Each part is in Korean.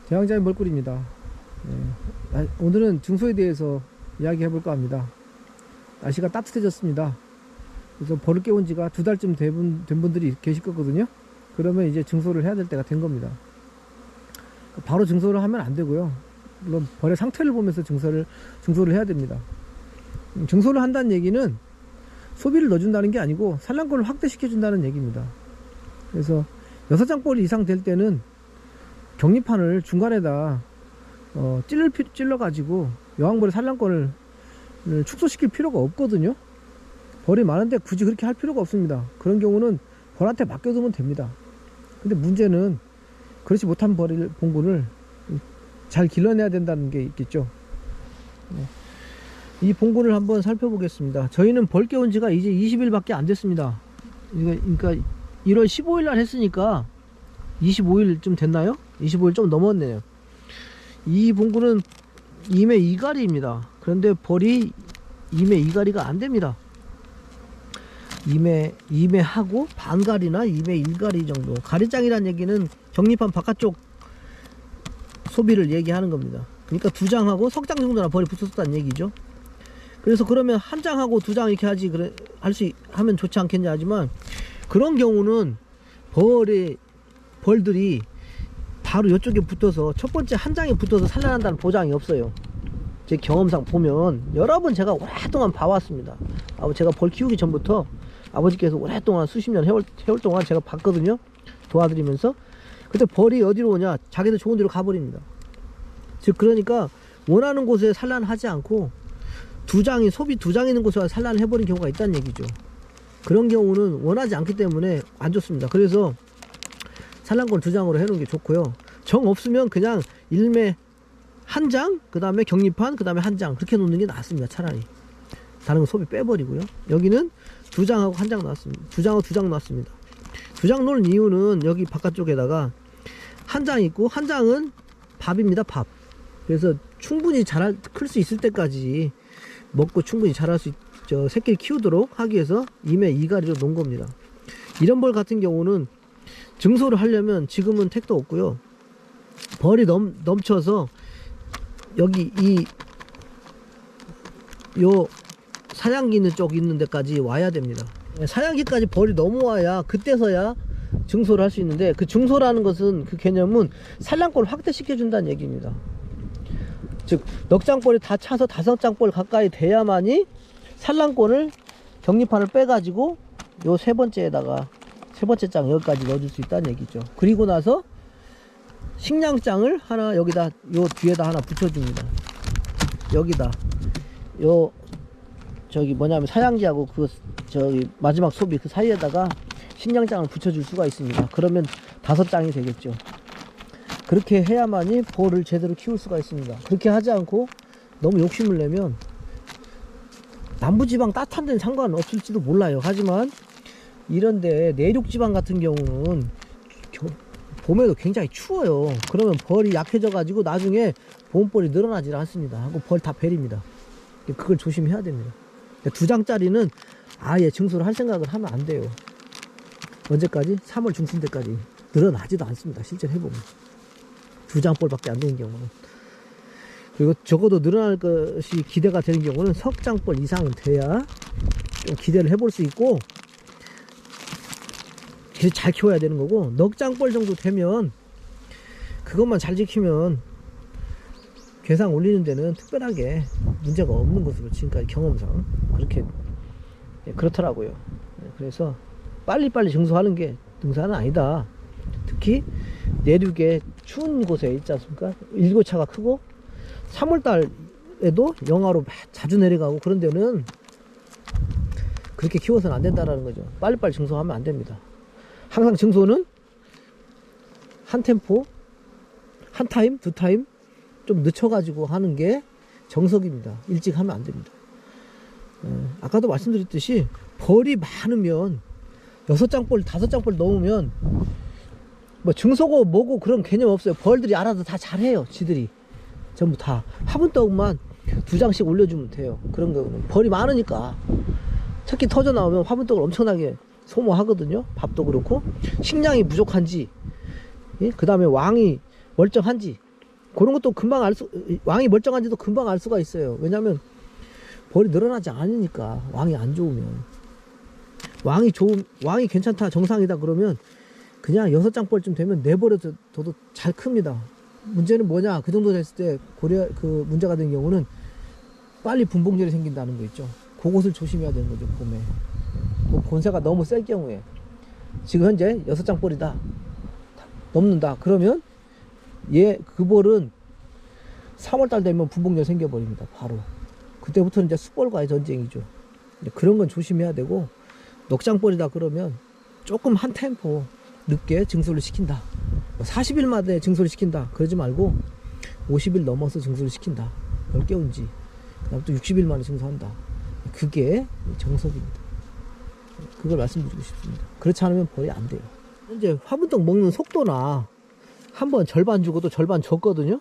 대왕자의 멀꿀입니다. 오늘은 증소에 대해서 이야기해 볼까 합니다. 날씨가 따뜻해졌습니다. 그래서 벌을 깨운 지가 2달쯤 된 분들이 계실 거거든요. 그러면 이제 증소를 해야 될 때가 된 겁니다. 바로 증소를 하면 안 되고요. 물론 벌의 상태를 보면서 증소를 해야 됩니다. 증소를 한다는 얘기는 소비를 넣어준다는 게 아니고 산란권을 확대시켜 준다는 얘기입니다. 그래서 6장벌 이상 될 때는 격리판을 중간에다 찔러 가지고 여왕벌의 산란권을 축소시킬 필요가 없거든요. 벌이 많은데 굳이 그렇게 할 필요가 없습니다. 그런 경우는 벌한테 맡겨두면 됩니다. 근데 문제는 그렇지 못한 봉군을 잘 길러내야 된다는 게 있겠죠. 이 봉군을 한번 살펴보겠습니다. 저희는 벌 깨운 지가 이제 20일밖에 안 됐습니다. 그러니까 1월 15일 날 했으니까 25일쯤 됐나요? 25일 좀 넘었네요. 이 봉군은 2매 2가리입니다. 그런데 벌이 2매 2가리가 안 됩니다. 2매 하고 반가리나 2매 1가리 정도. 가리장이란 얘기는 격리판 바깥쪽 소비를 얘기하는 겁니다. 그러니까 2장하고 석장 정도나 벌이 붙었다는 얘기죠. 그래서 그러면 1장하고 2장 이렇게 하지, 하면 좋지 않겠냐 하지만, 그런 경우는 벌들이 바로 이쪽에 붙어서 첫 번째 1장에 붙어서 산란한다는 보장이 없어요. 제 경험상 보면 여러 번 제가 오랫동안 봐왔습니다. 제가 벌 키우기 전부터 아버지께서 오랫동안 수십 년 해올 동안 제가 봤거든요. 도와드리면서. 그때 벌이 어디로 오냐, 자기들 좋은 데로 가버립니다. 즉 그러니까 원하는 곳에 산란하지 않고 소비 2장 있는 곳에 산란을 해버린 경우가 있다는 얘기죠. 그런 경우는 원하지 않기 때문에 안 좋습니다. 그래서 산란권 2장으로 해놓은 게 좋고요. 정 없으면 그냥 1매 1장, 그 다음에 격리판, 그 다음에 1장 그렇게 놓는 게 낫습니다. 차라리 다른 거 소비 빼버리고요. 여기는 2장하고 1장 놨습니다. 2장하고 2장 놨습니다. 2장 놓은 이유는 여기 바깥쪽에다가 1장 있고, 1장은 밥입니다. 밥. 그래서 충분히 클 수 있을 때까지 먹고 충분히 자랄 수 있죠. 새끼를 키우도록 하기 위해서 2매 2가리로 놓은 겁니다. 이런 벌 같은 경우는 증소를 하려면 지금은 택도 없고요. 벌이 넘쳐서 여기 요 사양기 있는 쪽 있는 데까지 와야 됩니다. 사양기까지 벌이 넘어와야 그때서야 증소를 할 수 있는데, 그 증소라는 것은, 그 개념은 산란권을 확대시켜 준다는 얘기입니다. 즉 넉장벌이 다 차서 5장벌 가까이 돼야만이 산란권을 격리판을 빼가지고 요 세 번째 장 여기까지 넣어줄 수 있다는 얘기죠. 그리고 나서 식량장을 하나 여기다, 요 뒤에다 하나 붙여줍니다. 여기다 사양지하고 마지막 소비 그 사이에다가 식량장을 붙여줄 수가 있습니다. 그러면 5장이 되겠죠. 그렇게 해야만이 벌을 제대로 키울 수가 있습니다. 그렇게 하지 않고 너무 욕심을 내면, 남부지방 따뜻한 데는 상관없을지도 몰라요. 하지만 이런데 내륙지방 같은 경우는 봄에도 굉장히 추워요. 그러면 벌이 약해져 가지고 나중에 봄벌이 늘어나질 않습니다. 하고 벌 다 베립니다. 그걸 조심해야 됩니다. 2장짜리는 아예 증소를 할 생각을 하면 안 돼요. 언제까지? 3월 중순 때까지 늘어나지도 않습니다. 실제로 해보면 2장벌밖에 안 되는 경우는. 그리고 적어도 늘어날 것이 기대가 되는 경우는 석장벌 이상은 돼야 좀 기대를 해볼 수 있고, 잘 키워야 되는 거고, 넉장벌 정도 되면 그것만 잘 지키면 괴상 올리는 데는 특별하게 문제가 없는 것으로 지금까지 경험상 그렇더라고요. 그래서 빨리빨리 증소하는 게 능사는 아니다. 특히 내륙에 추운 곳에 있지 않습니까? 일교차가 크고 3월달에도 영하로 자주 내려가고 그런 데는 그렇게 키워서는 안 된다라는 거죠. 빨리빨리 증소하면 안 됩니다. 항상 증소는 한 템포, 한 타임, 2타임 좀 늦춰가지고 하는 게 정석입니다. 일찍 하면 안 됩니다. 아까도 말씀드렸듯이 벌이 많으면 6장벌, 5장벌 넣으면 뭐 증소고 뭐고 그런 개념 없어요. 벌들이 알아서 다 잘해요. 지들이 전부 다 화분떡만 2장씩 올려주면 돼요. 그런 거는 벌이 많으니까 새끼 터져 나오면 화분떡을 엄청나게 소모하거든요. 밥도 그렇고 식량이 부족한지, 그 다음에 왕이 멀쩡한지 그런 것도 금방 왕이 멀쩡한지도 금방 알 수가 있어요. 왜냐면 벌이 늘어나지 않으니까. 왕이 안 좋으면. 왕이 괜찮다, 정상이다 그러면 그냥 6장벌쯤 되면 내버려둬도 잘 큽니다. 문제는 뭐냐, 그 정도 됐을 때 그 문제가 된 경우는 빨리 분봉절이 생긴다는 거 있죠. 그것을 조심해야 되는 거죠, 봄에. 그 본세가 너무 셀 경우에. 지금 현재 6장벌이다 넘는다 그러면 그 벌은 3월달 되면 분봉절 생겨버립니다. 바로 그때부터는 이제 수벌과의 전쟁이죠. 그런 건 조심해야 되고, 넉장벌이다 그러면 조금 한 템포 늦게 증수를 시킨다. 40일마다 증수를 시킨다 그러지 말고 50일 넘어서 증수를 시킨다. 10개 온지 그다음 또 60일 만에 증수한다. 그게 정석입니다. 그걸 말씀드리고 싶습니다. 그렇지 않으면 벌이 안 돼요. 현재 화분떡 먹는 속도나, 한번 절반 주고도 절반 줬거든요.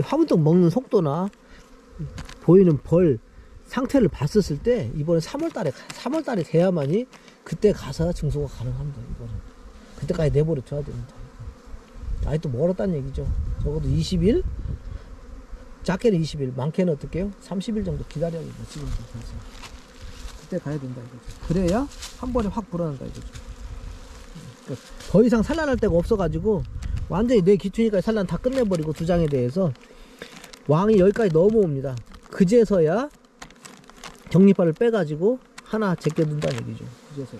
화분떡 먹는 속도나 보이는 벌 상태를 봤었을 때 이번에 3월달에 돼야만이 그때 가서 증소가 가능합니다. 이거는 그때까지 내버려 둬야 됩니다. 아니 또 멀었다는 얘기죠. 적어도 20일, 작게는 20일, 많게는 어떻게요? 30일 정도 기다려야 됩니다. 지금 가서 그때 가야 된다 이거죠. 그래야 한 번에 확 불어난다 이거죠. 그러니까 더 이상 산란할 데가 없어가지고 완전히 내 기춘이까지 산란 다 끝내버리고, 두 장에 대해서 왕이 여기까지 넘어옵니다. 그제서야 정립발을 빼가지고 하나 제껴둔다는 얘기죠. 그제서야.